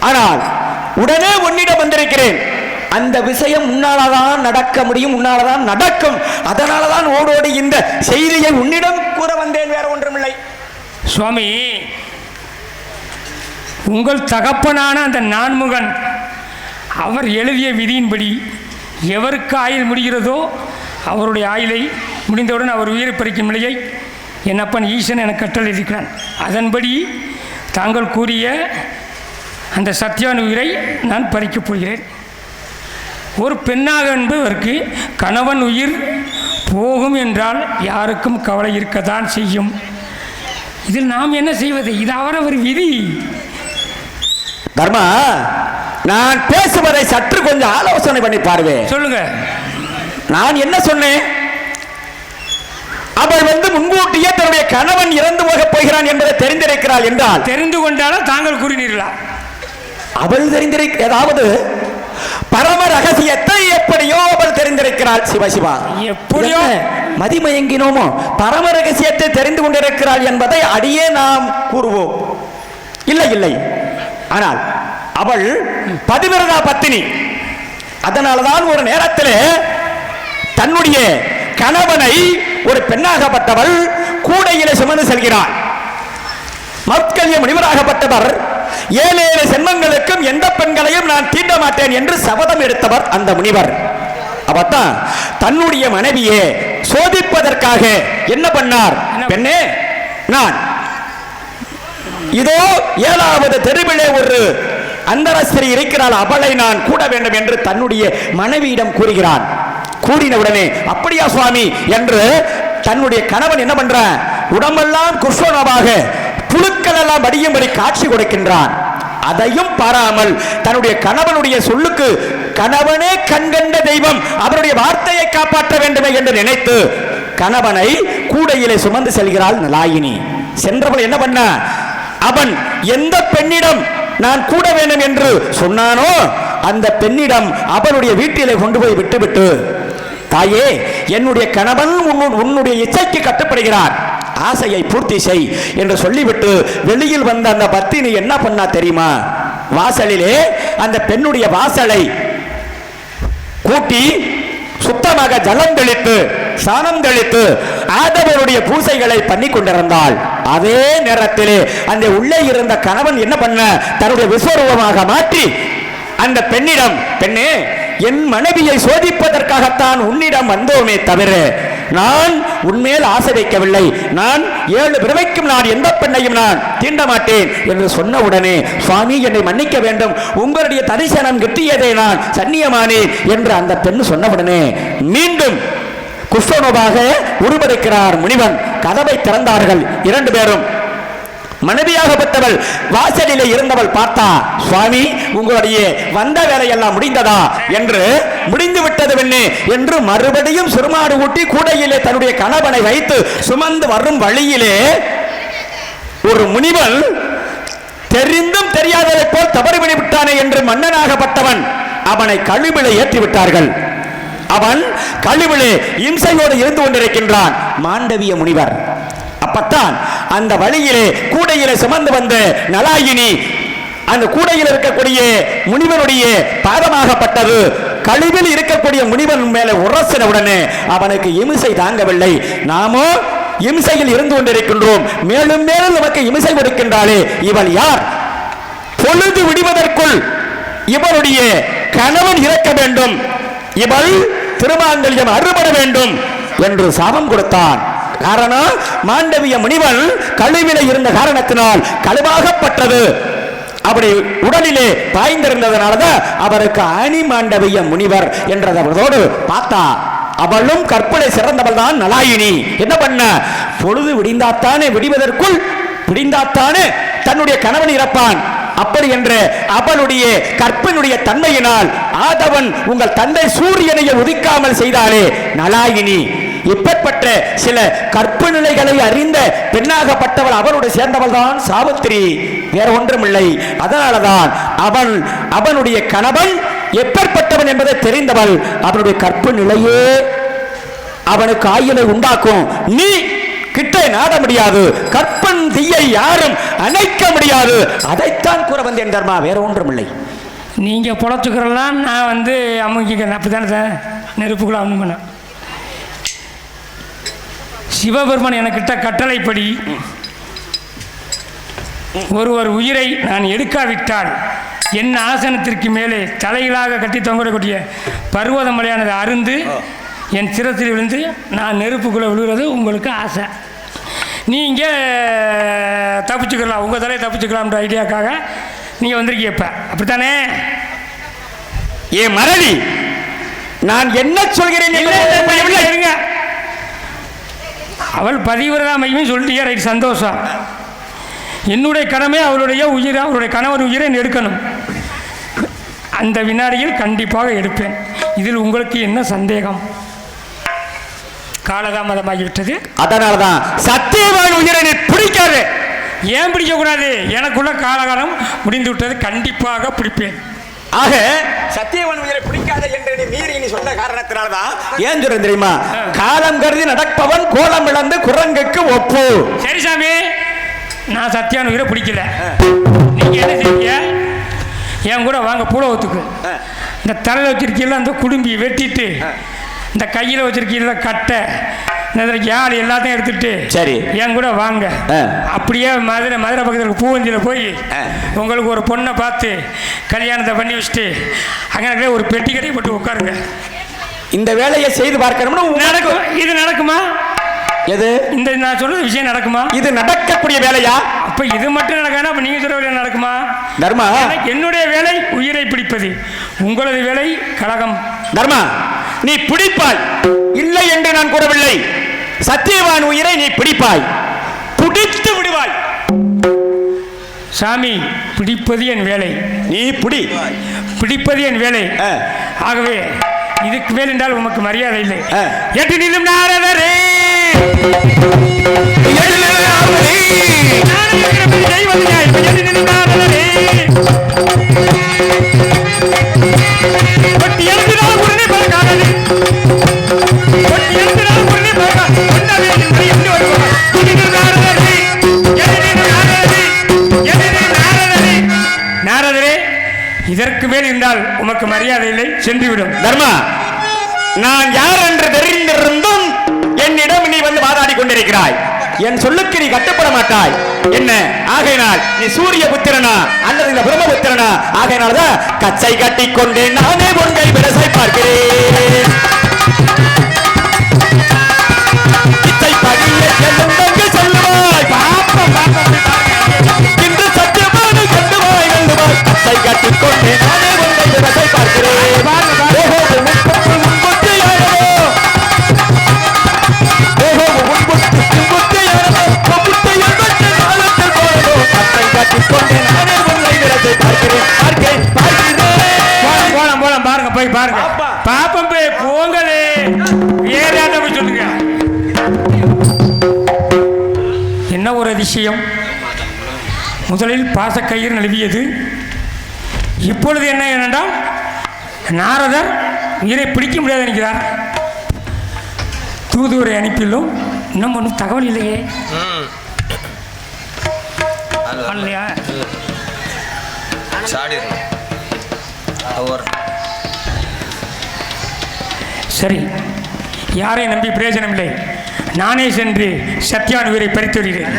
ஆனால் உடனே உன்னிடம் வந்திருக்கிறேன். அந்த விஷயம் உன்னாலதான் நடக்க முடியும், உன்னாலதான் நடக்கும். அதனாலதான் ஓடோடி இந்த செய்தியை உன்னிடம் கூற வந்தேன், வேற ஒன்றுமில்லை. சுவாமி, உங்கள் தகப்பனான அந்த நான்முகன் அவர் எழுதிய விதியின்படி எவருக்கு ஆயுள் முடிகிறதோ அவருடைய ஆயுளை முடிந்தவுடன் அவர் உயிரை பறிக்கும் நிலையை என் அப்பன் ஈசன் என கட்டளையிட்டிருக்கிறான். அதன்படி தாங்கள் கூறிய அந்த சத்தியான உயிரை நான் பறிக்கப் போகிறேன். ஒரு பெண்ணாக என்பதற்கு கணவன் உயிர் போகும் என்றால் யாருக்கும் கவலை இருக்கத்தான் செய்யும். இதில் நாம் என்ன செய்வது? இது அவரவர் விதி. தர்மா, நான் பேசுவதை சற்று கொஞ்சம் ஆலோசனை பண்ணி பாருவே. சொல்லுங்க. நான் என்ன சொன்னேன்? அவள் முன்கூட்டியே தன்னுடைய கணவன் இறந்து போகப் போகிறான் என்பதை தெரிந்திருக்கிறாள் என்றால், தெரிந்து கொண்டாலும் தாங்கள் கூறினீர்களா? அவள் தெரிந்திருக்க, ஏதாவது பரம ரகசியத்தை எப்படியோ அவள் தெரிந்திருக்கிறாள். சிவசிவா, எப்படியோ மதிமயங்கினோமோ பரம ரகசியத்தை தெரிந்து கொண்டிருக்கிறாள் என்பதை அடியே நாம் கூறுவோம். இல்லை இல்லை, ஆனால் அவள் பதிவிரதா பத்தினி. அதனால்தான் ஒரு நேரத்தில் தன்னுடைய கணவனை ஒரு பெண்ணாகப்பட்டவள் கூடையிலே சுமந்து செல்கிறாள். மத்கல்ய முனிவராகப்பட்டவர் 7 சென்மங்களுக்கும் எந்த பெண்களையும் நான் தீண்ட மாட்டேன் என்று சபதம் எடுத்தவர் அந்த முனிவர். அவர்தான் தன்னுடைய மனைவியை சோதிப்பதற்காக என்ன பண்ணார்? பெண்ணே, நான் இதோ 7வது தெருவிலே ஒரு அந்தரஸ்திரி இருக்கிறாள், அவளை நான் கூட வேண்டும் என்று தன்னுடைய மனைவியிடம் கூறுகிறான். கூறினவுடனே அப்படியா சுவாமி என்று தன்னுடைய கணவன் என்ன பண்ற, உடம்பெல்லாம் குஷ்வனமாக புழுக்கள் எல்லாம் வடியும்படி காட்சி கொடுக்கின்றான். அதையும் பாராமல் தன்னுடைய கணவனுடைய சொல்லுக்கு, கணவனே கண்கண்ட தெய்வம், அவருடைய வார்த்தையை காப்பாற்ற வேண்டுமே என்று நினைத்து கணவனை கூடையிலே சுமந்து செல்கிறாள் நலாயினி. சென்றவள் என்ன பண்ண, அவன் எந்த பெண்ணிடம் நான் கூட வேண்டும் என்று சொன்னானோ அந்த பெண்ணிடம் அவனுடைய வீட்டிலே கொண்டு போய் விட்டுவிட்டு, தாயே, என்னுடைய கணவன் உன்னுடைய இச்சைக்கு கட்டுப்படுகிறார், ஆசையை பூர்த்தி செய் என்று சொல்லிவிட்டு வெளியில் வந்த அந்த பத்தினி என்ன பண்ணா தெரியுமா? வாசலிலே அந்த பெண்ணுடைய வாசலை கூட்டி சுத்தமாக ஜலம் தெளித்து சாணம் தெளித்து ஆதவருடைய பூசைகளை பண்ணி கொண்டிருந்தாள். அதே நேரத்திலே அந்த உள்ளே இருந்த கணவன் என்ன பண்ண, தன்னுடைய விஸ்வரூபமாக மாற்றி அந்த பெண்ணிடம், பெண்ணே, என் மனைவியை சோதிப்பதற்காகத்தான் உன்னிடம் வந்தோமே தவிர நான் உன்மேல் ஆசை வைக்கவில்லை, நான் 7 பிறவைக்கும் நான் எந்த பெண்ணையும் நான் தீண்ட மாட்டேன் என்று சொன்ன உடனே, சுவாமி என்னை மன்னிக்க வேண்டும், உங்களுடைய தரிசனம் கிட்டியதை நான் சன்னியமானேன் என்று அந்த பெண் சொன்னவுடனே மீண்டும் குஷ்டனோபாக உருவெடுக்கிறார் முனிவன். கதவை திறந்தார்கள் 2 பேரும். மனைவியாகப்பட்டவள் வாசலிலே இருந்தவள் பார்த்தா, சுவாமி உங்களுடைய வந்த வேலையெல்லாம் முடிந்ததா என்று, முடிந்து விட்டது வெண்ணே என்று மறுபடியும் சுருமாடு ஊட்டி கூடையிலே தன்னுடைய கணவனை வைத்து சுமந்து வரும் வழியிலே ஒரு முனிவன் தெரிந்தும் தெரியாததை போல் தவறு விட்டானே என்று மன்னனாகப்பட்டவன் அவனை கழுவிலே ஏற்றி விட்டார்கள். அவன் கழுவிலே இம்சையோடு இருந்து கொண்டிருக்கின்றான் மாண்டவிய முனிவர். அப்பத்தான் அந்த வழியிலே கூடையிலே சுமந்து வந்த நலாயினி அந்த கூடையில் இருக்கக்கூடிய முனிவனுடைய பாதமாகப்பட்டது கழிவில் இருக்கக்கூடிய முனிவன் மேலே உரசின உடனே அவனுக்கு இம்சை தாங்கவில்லை. நாமோ இம்சையில் இருந்து கொண்டிருக்கின்றோம், மேலும் மேலும் நமக்கு இம்சை கொடுக்கின்றாளே, இவள் யார்? பொழுது விடுவதற்குள் இவனுடைய கணவன் இறக்க வேண்டும், இவள் திருமாங்கல்யம் அறுபட வேண்டும் என்று சாபம் கொடுத்தான். காரணம், மாண்டவிய முனிவன் கழுவிலே இருந்த காரணத்தினால் கழுவாகப்பட்டது அப்படி உடலிலே பாய்ந்திருந்ததனாலதான் அவருக்கு அணி மாண்டவிய முனிவர் என்றதோடு பார்த்தா, அவளும் கற்பனை சிறந்தவள் தான் நலாயினி. என்ன பண்ண, பொழுது விடிந்தாத்தானே, விடிவதற்குள் விடிந்தாத்தானே தன்னுடைய கணவன் இறப்பான். அப்படி என்று அவளுடைய கற்பினுடைய தன்மையினால் ஆதவன் உங்கள் தந்தை சூரியனையை உதிக்காமல் செய்தாலே நலாயினி. இப்பேற்பட்ட சில கற்பு நிலைகளை அறிந்த பெண்ணாகப்பட்டவள் அவனுடைய சேர்ந்தவள் தான் சாவித்திரி, வேற ஒன்றுமில்லை. அதனாலதான் அவனுடைய கணவன் எப்பேற்பட்டவன் என்பதை தெரிந்தவள். அவனுடைய கற்பு நிலையே அவனுக்கு ஆயுளை உண்டாக்கும். நீ கிட்டே நாட முடியாது, கற்பன் தீயை யாரும் அணைக்க முடியாது. அதைத்தான் கூற வந்தேன் தர்மா, வேற ஒன்றுமில்லை. நீங்க பொழச்சுக்கிறலாம், நான் அமுங்கிக்கிறேன். அப்படித்தானே நெருப்புக்குள்ள அமுங்க. சிவபெருமான் எனக்கிட்ட கட்டளைப்படி ஒருவர் உயிரை நான் எடுக்காவிட்டால் என் ஆசனத்திற்கு மேலே தலைகளாக கட்டி தொங்கக்கூடிய பர்வத மலையானது அருந்து என் சிரத்தில் விழுந்து நான் நெருப்புக்குள்ளே விழுகிறது உங்களுக்கு ஆசை. நீங்கள் தப்பிச்சுக்கலாம், உங்கள் தலையை தப்பிச்சுக்கலாம்ன்ற ஐடியாக்காக நீங்கள் வந்திருக்கீங்க. இப்போ அப்படித்தானே? ஏ மரளி, நான் என்ன சொல்கிறேன்? இருங்க, அவள் பதிவிரதா மையமே சொல்லிட்டீங்க, ரைட், சந்தோஷம். என்னுடைய கடமை அவளுடைய உயிரை, அவருடைய கணவர் உயிரை எடுக்கணும். அந்த வினாடியில் கண்டிப்பாக எடுப்பேன். இதில் உங்களுக்கு என்ன சந்தேகம்? காலதாமதமாகிவிட்டது. அதனால்தான் சத்தியவான் உயிரை பிடிக்காது. ஏன் பிடிக்கக்கூடாது? எனக்குள்ள காலகாலம் முடிந்து விட்டது, கண்டிப்பாக பிடிப்பேன். ஆக சத்தியவான் உயிரை பிடிக்காத என்று நீ மீறி நீ சொன்ன காரணத்தினால்தான் ஏன் சொல்றேன் தெரியுமா? காலம் கருதி நடப்பவன் கோலம் இழந்து குரங்குக்கு ஒப்பு. சரி சாமி, நான் சத்தியான உயிரை பிடிக்கல. நீங்க என்ன செய்வீங்க? என் கூட வாங்க பூலவத்துக்கு. இந்த தலையில் வச்சிருக்கீங்களா அந்த குடும்பி வெட்டிட்டு, இந்த கையில் வச்சிருக்கீங்களா கட்டை, இந்த யாழ் எல்லாத்தையும் எடுத்துட்டு சரி என் கூட வாங்க. அப்படியே மதுரை பக்கத்தில் பூவந்தியில் போய் உங்களுக்கு ஒரு பொண்ணை பார்த்து கல்யாணத்தை பண்ணி வச்சுட்டு அங்கே ஒரு பெட்டி கட்டி போட்டு உட்காருங்க. இந்த வேலையை செய்து பார்க்கணும்னா நடக்கும். இது நடக்குமா? எது? இந்த நான் சொல்றது விஷயம் நடக்குமா? இது நடக்கக்கூடிய வேலையா? அப்ப இது மட்டும் நடக்காது, அப்ப நீங்க சொல்ற வேலை நடக்குமா? தர்மா, என்னுடைய வேலை உயிரை பிடிப்பது, உங்களது வேலை கலகம். தர்மா, நீ பிடிப்பாய், இல்லை என்று நான் கூறவில்லை. சத்தியவான் உயிரை நீ பிடிப்பாய், பிடித்து விடுவாய். சாமி, பிடிப்பது என் வேலை. நீ பிடிப்பது என் வேலை. ஆகவே இதுக்கு மேல் என்றால் உமக்கு மரியாதை இல்லை. எட்டு நிலும் நாரதரே, நாரதரே, இதற்கு மேல் இருந்தால் உமக்கு மரியாதை இல்லை, சென்றுவிடும். தர்மா, நான் யார் என்று தெரிந்திருந்தும் என்னிடம் நீ வந்து வாதாடி கொண்டிருக்கிறாய். என் சொல்லுக்கு நீ கட்டுப்பட மாட்டாய். என்ன ஆகையினால் நீ சூரிய புத்திரனா அல்லது இந்த பிரம்மபுத்திரனா? ஆகையினால்தான் கச்சை கட்டி கொண்டு நானே பொங்கை விரசை பார்க்கிறேன். இச்சை படியை எழுந்தங்கு சொல்லுவாய், இன்று சத்தியமானு கண்டுவாய் வெல்லுவாய். கச்சை கட்டி கொண்டு நானே பொங்கை விரசை பார்க்கிறேன். போய் பாருங்க, பாப்பம் போய் போங்களே, வேற போய் சொல்லுங்க. என்ன ஒரு அதிசயம்! முதலில் பாசக்கயிறு நழுவியது, இப்பொழுது என்ன என்னென்றால் நாரதர் உயிரை பிடிக்க முடியாது நினைக்கிறார். தூதுவரை அனுப்பியுள்ளோம், இன்னும் ஒன்றும் தகவல் இல்லையே. இல்லையா? சரி, யாரை நம்பி பிரயோஜனம் இல்லை. நானே சென்று சத்தியான உயிரை பறித்து வருகிறேன்.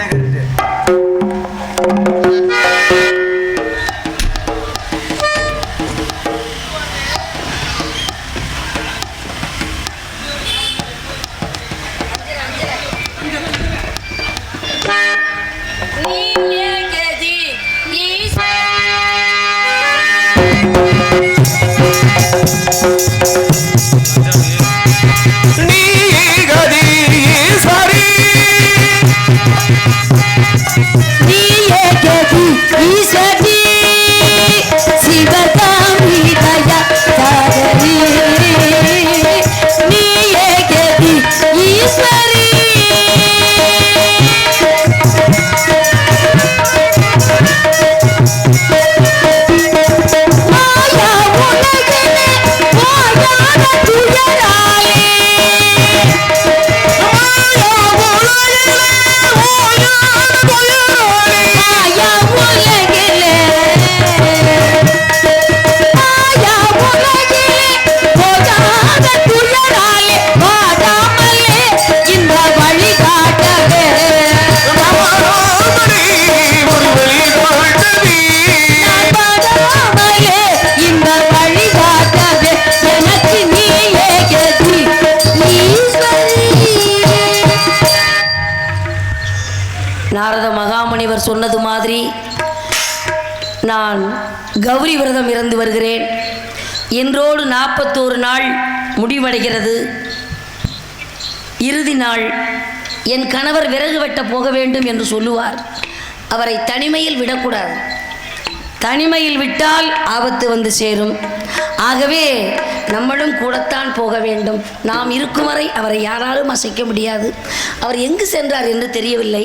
நான் கௌரி விரதம் இருந்து வருகிறேன். இன்றோடு 41 நாள் முடிவடைகிறது. இறுதி நாள் என் கணவர் விறகு வெட்ட போக வேண்டும் என்று சொல்லுவார். அவரை தனிமையில் விடக்கூடாது. தனிமையில் விட்டால் ஆபத்து வந்து சேரும். ஆகவே நம்மளும் கூடத்தான் போக வேண்டும். நாம் இருக்கும் வரை அவரை யாராலும் அசைக்க முடியாது. அவர் எங்கு சென்றார் என்று தெரியவில்லை.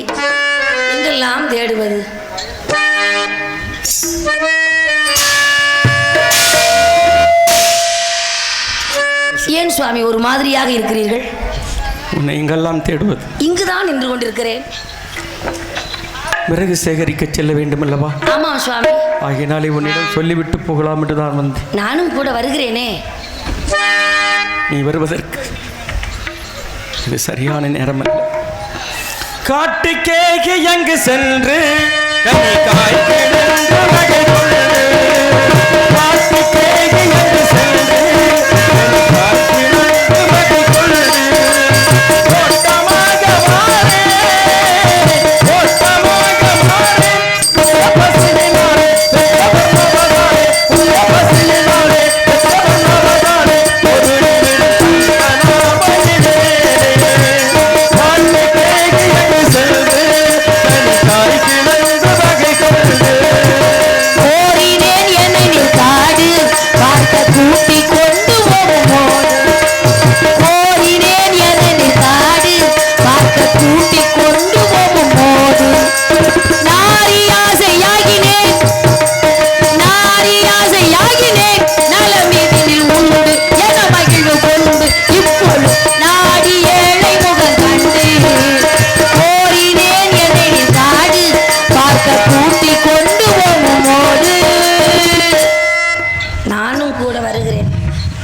எங்கெல்லாம் தேடுவது? ஏன் சுவாமி ஒரு மாதிரியாக இருக்கிறீர்கள்? உன்னை எங்கெல்லாம் தேடுவது? இங்குதான் நின்று கொண்டிருக்கிறேன். விறகு சேகரிக்க செல்ல வேண்டும் அல்லவா? ஆமாம் சுவாமி. ஆகினாலே உன்னிடம் சொல்லிவிட்டு போகலாம் என்று தான் வந்தேன். நானும் கூட வருகிறேனே. நீ வருவதற்கு இது சரியான நேரம் அல்ல. காட்டுக்கேகி எங்கு சென்று கனி காய் கிடந்து வகை கொண்டு. காட்டுக்கேகி எங்கு சென்று கனி காய் கிடந்து வகை கொண்டு. ஓட்டமாக வாரே, ஓட்டமாக வாரே, பசியினாலே பவர்மவதானே, பசியினாலே பவர்மவதானே, ஒரு நிமிடம் கனாமயிலே. காட்டுக்கேகி எங்கு சென்று கனி காய் கிடந்து வகை கொண்டு. ஓரினேன் என்னை நீ காடு பார்க்க கூட்டி கொண்டு வரும்போது. ஓரினேன் என்னை நீ காடு பார்க்க கூட்டி கொண்டு வரும்போது. நாரியாசையாகினேன், நாரியாசையாகினேன், நலமிதில் உண்டு என மகிழ்வு கொண்டு. இப்பொழுது நாடி ஏழை முகம் கண்டு. ஓரினேன் என்னை நீ காடு பார்க்க கூட்டி கொண்டு வரும்போது. நானும் கூட வருகிறேன்.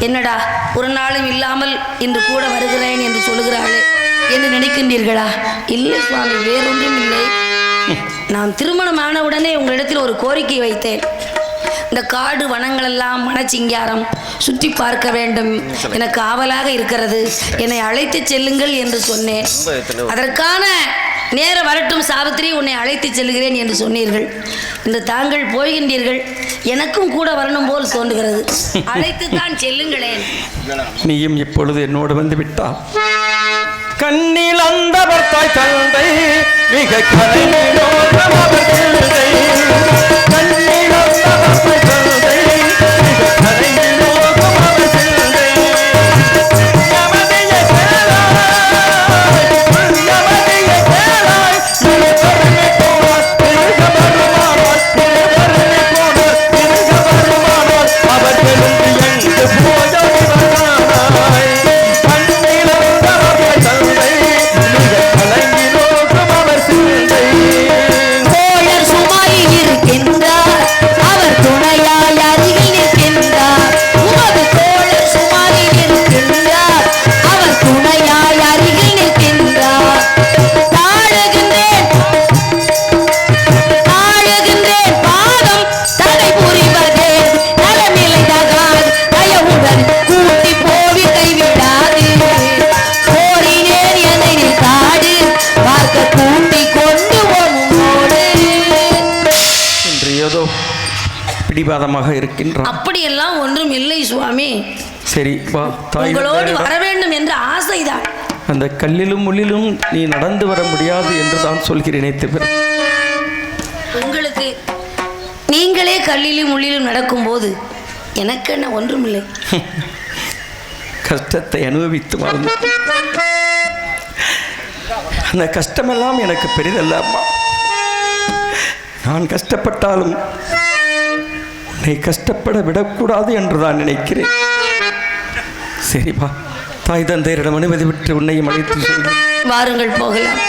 என்னடா ஒரு நாளும் இல்லாமல் இன்று கூட வருகிறேன் என்று சொல்லுகிறாளே என்று நினைக்கின்றீர்களா? இல்லை சுவாமி, வேறொன்றும் இல்லை. நான் திருமணமான உடனே உங்களிடத்தில் ஒரு கோரிக்கை வைத்தேன். இந்த காடு வனங்களெல்லாம் மனச்சிங்காரம் சுற்றி பார்க்க வேண்டும், எனக்கு ஆவலாக இருக்கிறது, என்னை அழைத்து செல்லுங்கள் என்று சொன்னேன். அதற்கான நேரம் வரட்டும் சாவித்திரி, உன்னை அழைத்து செல்கிறேன் என்று சொன்னீர்கள். இந்த தாங்கள் போகின்றீர்கள், எனக்கும் கூட வரணும் போல் தோன்றுகிறது. அழைத்து தான் செல்லுங்களேன். நீயும் இப்பொழுது என்னோடு வந்து விட்டால் கண்ணில் அந்த தாய் தந்தை மிக கலைஞரோகம் அவர் தந்தை. கண்ணில் அந்த தாய் தந்தை மிக கலைஞரோகம் அவர் தந்தை. யமதிய கேளாய், யமதிய கேளாய், இருகவருமே போனார், இருகவருமானார், இருகவருமே போனார், இருகவருமானார், அவர் எழுந்து எங்கு போய் வந்தாய். கண்ணில் அந்த தந்தை மிக கலைஞரோகம் அவர் தந்தை. தோழர் சுமாரில் இருக்கின்றார், அவர் துணையாய் அருகில் நிற்கின்றார். உமது தோழர் சுமாரில் இருக்கின்றார், அவர் துணையாய் அருகில் நிற்கின்றார். தாழுகின்றேன், தாழுகின்றேன் பாதம் தடை புரிவதே நலமில்லை தகாது. தயவுடன் கூட்டி போவி கைவிடாது. கோரினேன் என்னை நீ காடு பார்க்க கூட்டி கொண்டு உன்னோடு. என்று ஏதோ பிடிவாதமாக இருக்கின்றான். அப்படியெல்லாம் ஒன்றும் இல்லை சுவாமி. சரி வா தாய் உங்களோடு தந்தையிடம். வர வேண்டும் என்ற ஆசைதான். அந்த கல்லிலும் முள்ளிலும் நீ நடந்து வர முடியாது என்று தான் சொல்கிறேனே தவிர உங்களுக்கு நீங்களே கல்லிலும் முள்ளிலும் நடக்கும்போது எனக்கு என்ன ஒன்றுமில்லை. கஷ்டத்தை அனுபவித்து வாழ்ந்து அந்த கஷ்டமெல்லாம் எனக்கு பெரிதல்ல அம்மா. நான் கஷ்டப்பட்டாலும் உன்னை கஷ்டப்பட விடக்கூடாது என்று தான் நினைக்கிறேன். சரி வா, தாய் தந்தையரிடம் அனுமதி விட்டு உன்னையும் அழைத்து செல்கிறேன். வாருங்கள் போகலாம்.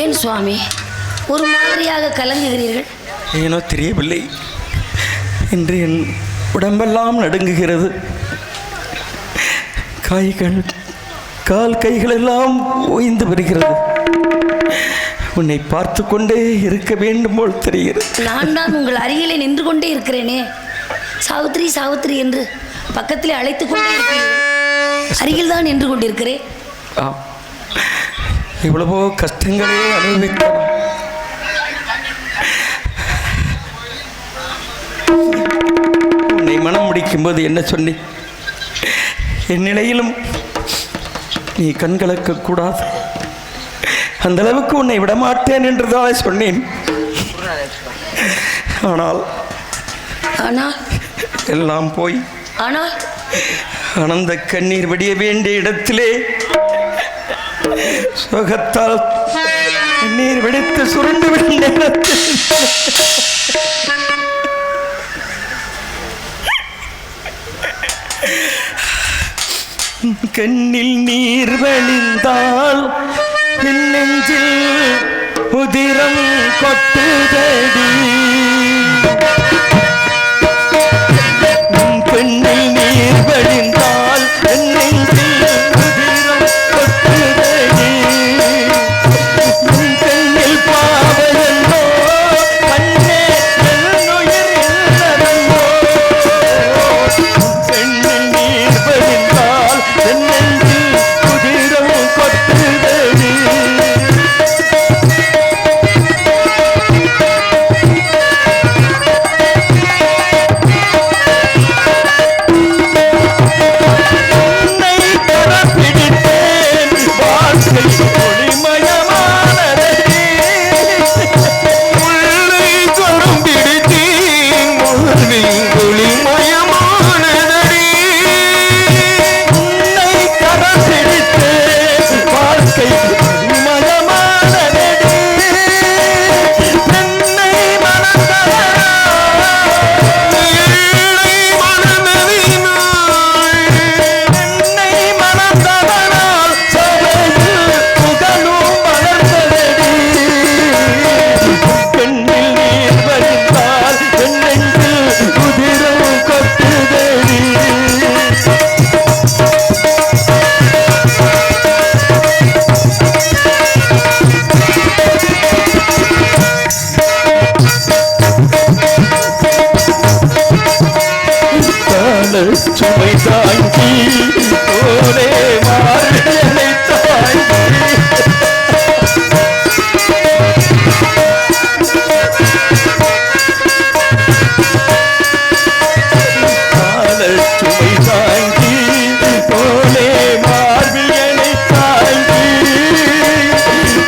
ஏன் சுவாமி ஒரு மாதிரியாக கலங்குகிறீர்கள்? ஏனோ தெரியவில்லை, இன்று என் உடம்பெல்லாம் நடுங்குகிறது. கால் கைகள் எல்லாம் ஓய்ந்து வருகிறது. உன்னை பார்த்து கொண்டே இருக்க வேண்டும் போல் தெரிகிறது. நான் தான் உங்கள் அருகிலே நின்று கொண்டே இருக்கிறேனே, சாவித்திரி சாவித்திரி என்று பக்கத்திலே அழைத்து கொண்டே இருக்கிறேன். அருகில் தான் நின்று கொண்டிருக்கிறேன். இவ்வளவோ கஷ்டங்களே அனுபவிக்கலாம். உன்னை மனம் முடிக்கும் போது என்ன சொன்னி, என் நிலையிலும் நீ கண்கலக்க கூடாது, அந்த அளவுக்கு உன்னை விடமாட்டேன் என்றுதான் சொன்னேன். ஆனால் எல்லாம் போய் ஆனந்த கண்ணீர் வடிய வேண்டிய இடத்திலே சோகத்தால் கண்ணீர் வெடித்து சுருண்டு விடும் நேரத்தில் கண்ணில் நீர் வழிந்தால் என் நெஞ்சில் உதிரம் கொட்டுதடி. கண்ணில் நீர் வழிந்தால் என் நெஞ்சில் உதிரம் கொட்டுதடி. கண்ணில் பாவையல்லோ கண்ணே என்னுயிர் இல்லதல்லோ. கண்ணில் நீர் வழிந்தால் என் நெஞ்சில் உதிரம் கொட்டுதடி. சுமை தாங்கி ஓரே மாறினை தாங்கி சுமை தாங்கி ஓரே மார்பியனை தாங்கி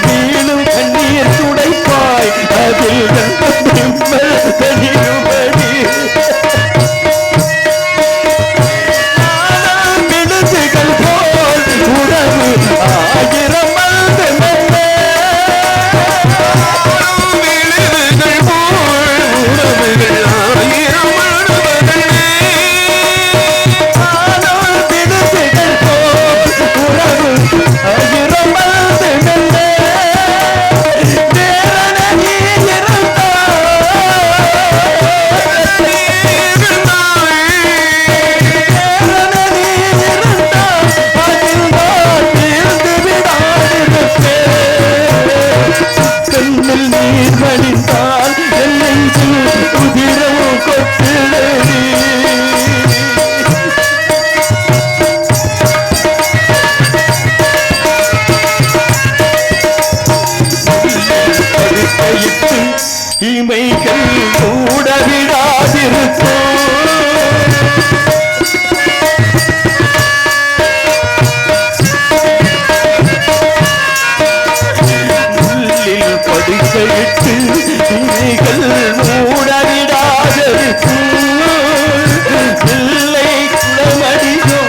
வீழும் கண்ணீர் துடைப்பாய் அதில் தனியுபடி. இமைகள் கூட விடாதிருக்கும் உள்ளில் படுக்கையிட்டு இமைகள் மூட விடாதிருக்கும். இல்லை குளமடியோ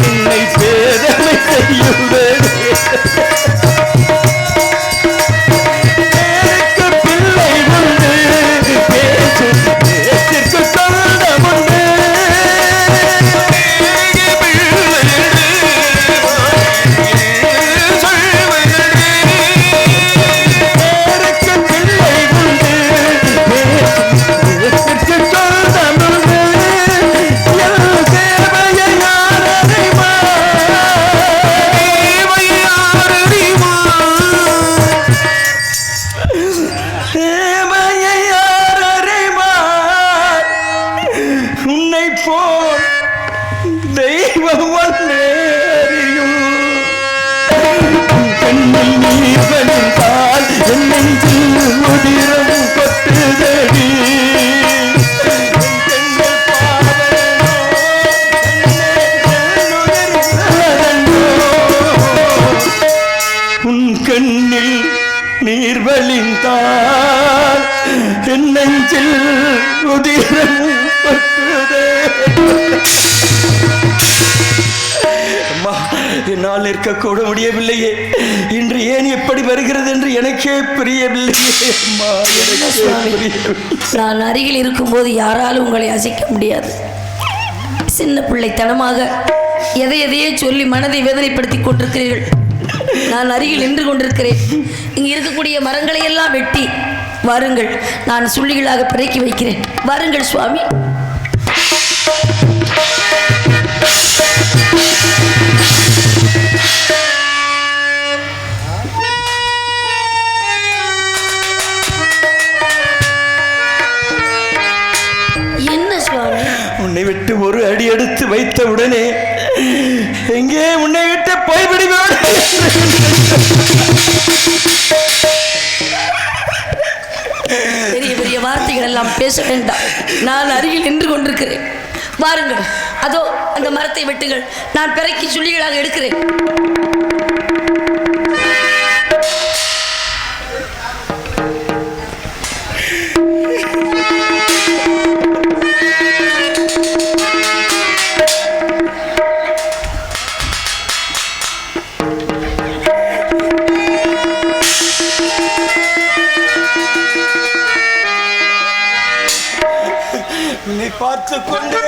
என்னை பேதமை செய்யுதே. ஏமையை யார் அறிவார்? உன்னை போல் தெய்வம் ஒன்றே அறியும். கண்ணில் நீர் வழிந்தால் என் நெஞ்சில் உதிரம் கொட்டுதடி. உன் கண்ணில் நீர் வழிந்தால் என் நெஞ்சில் உதிரம் கொட்டுதே. அம்மா, என்னால் நிற்கக்கூட முடியவில்லையே. இன்று ஏன் எப்படி வருகிறது என்று எனக்கே புரியவில்லையே. அம்மா, எனக்கே புரியவில்லை. நான் அருகில் இருக்கும்போது யாராலும் உங்களை அசைக்க முடியாது. சின்ன பிள்ளைத்தனமாக எதையோ சொல்லி மனதை வேதனைப்படுத்தி கொண்டிருக்கிறீர்கள். நான் அருகில் நின்று கொண்டிருக்கிறேன். இங்கு இருக்கக்கூடிய மரங்களை எல்லாம் வெட்டி வாருங்கள், நான் சுள்ளிகளாக பிறக்கி வைக்கிறேன். வாருங்கள் சுவாமி. என்ன சுவாமி? உன்னை விட்டு ஒரு அடி எடுத்து வைத்த உடனே எங்கே உன்னை விட்டு போய்விடுவேன். பெரிய பெரிய வார்த்தைகள் எல்லாம் பேச வேண்டாம். நான் அருகில் நின்று கொண்டிருக்கிறேன். வாருங்கள், அதோ அந்த மரத்தை வெட்டுங்கள். நான் பிறக்கி சுள்ளிகளாக எடுக்கிறேன். உன்னை பார்த்து கொண்டே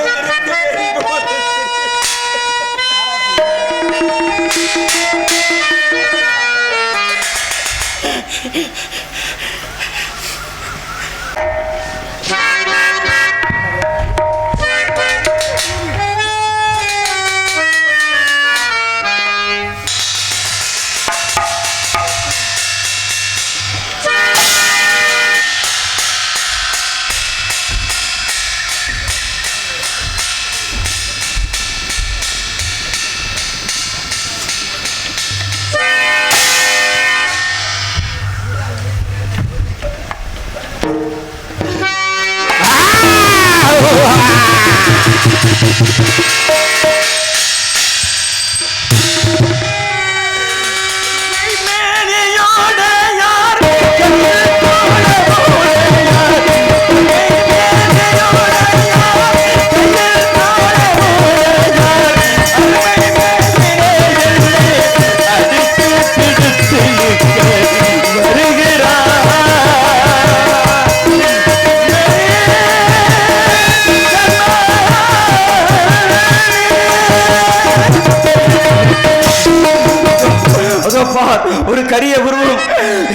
ஒரு கரிய உருவம்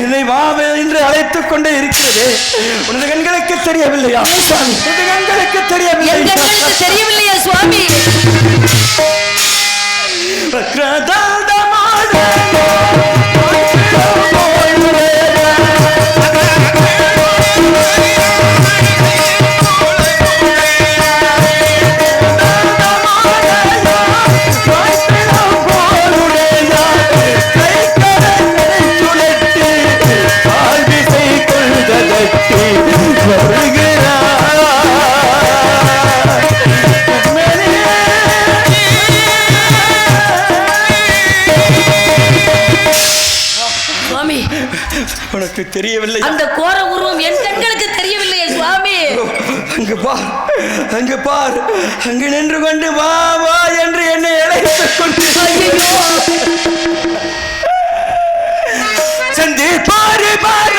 என்னை வாவே என்று அழைத்துக் கொண்டே இருக்கிறது. உனது கண்களுக்கு தெரியவில்லையா சுவாமி? உனது கண்களுக்கு தெரியவில்லையா சுவாமி? உனக்கு தெரியவில்லை? அந்த கோர உருவம் என் கண்களுக்கு தெரியவில்லையே சுவாமி. அங்கு பார், அங்கு பார், அங்கு நின்று கொண்டு வா வா என்று என்னை அழைத்துக் கொண்டு சந்தி பாரு பாரு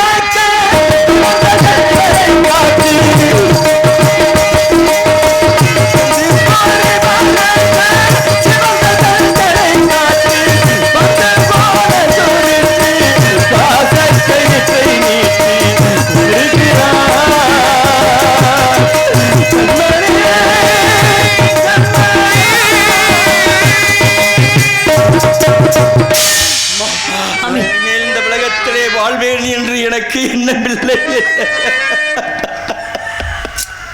வாழ்வேன் என்று எண்ணமில்லை.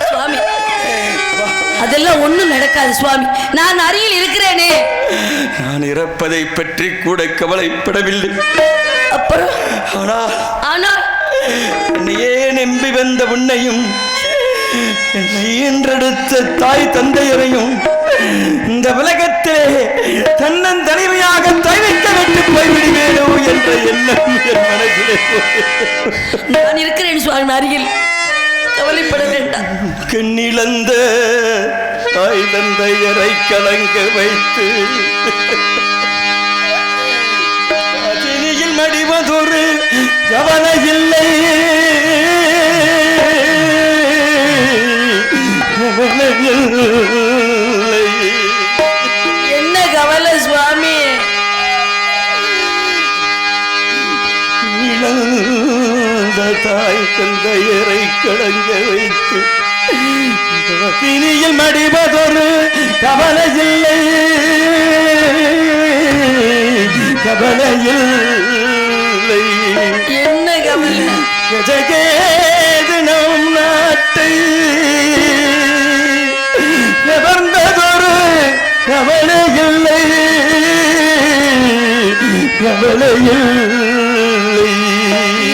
சுவாமி அதெல்லாம் ஒண்ணும் நடக்காது சுவாமி, நான் அருகில் இருக்கிறேனே. நான் இறப்பதை பற்றி கூட கவலைப்படவில்லை. அப்புறம் ஆனால் என்னையே நம்பி வந்த உன்னையும் என்னை ஈன்றெடுத்த தாய் தந்தையரையும் இந்த உலகத்திலே தன்னந்தனிமையாக தவிக்க விட்டு போய்விடுவேனோ என்ற எண்ணம் என் மனதிலே. நான் இருக்கிறேன் சுவாமி அருகில், கவலைப்பட வேண்டாம். கண்ணிழந்த தாய் தந்தையரை கலங்க வைத்து அஜினியில் மடிவதொரு கவலை இல்லை. என்ன கவலை சுவாமி? இழந்த தாய் தந்தையரை கலங்க வைத்து தினியில் மடிவதொரு கவலையில்லை, கவலையில்லை. என்ன கவலை? கஜகேது நம் நாட்டை நிபர்ந்ததொரு கவலையில்லை, கவலையில்லை.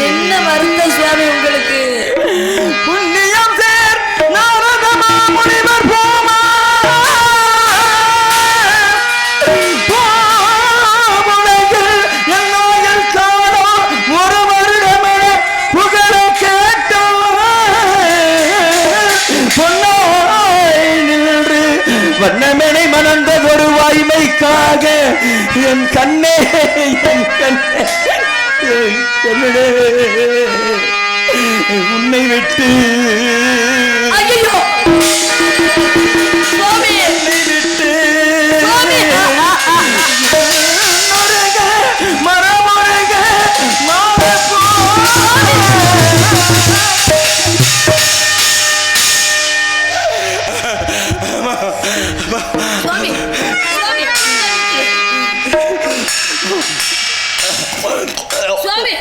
என்ன வருத்தம் சுவாமி உங்களுக்கு? புண்ணியம் சேர் நாரதமா முனிவர் போமா போமுனையில் என்னோயில் காணோ ஒரு வருடமே புகழ கேட்டோம். பொன்னாய் நின்று வண்ணமனை மணந்த ஒரு வாய்மைக்காக என் கண்ணே, என் கண்ணே, என் கண்ணே உன்னை விட்டு ஐயோ சுவாமி, உன்னை விட்டு சுவாமி. முருக மரமுருக மாறப்போ. சுவாமி, சுவாமி, சுவாமி,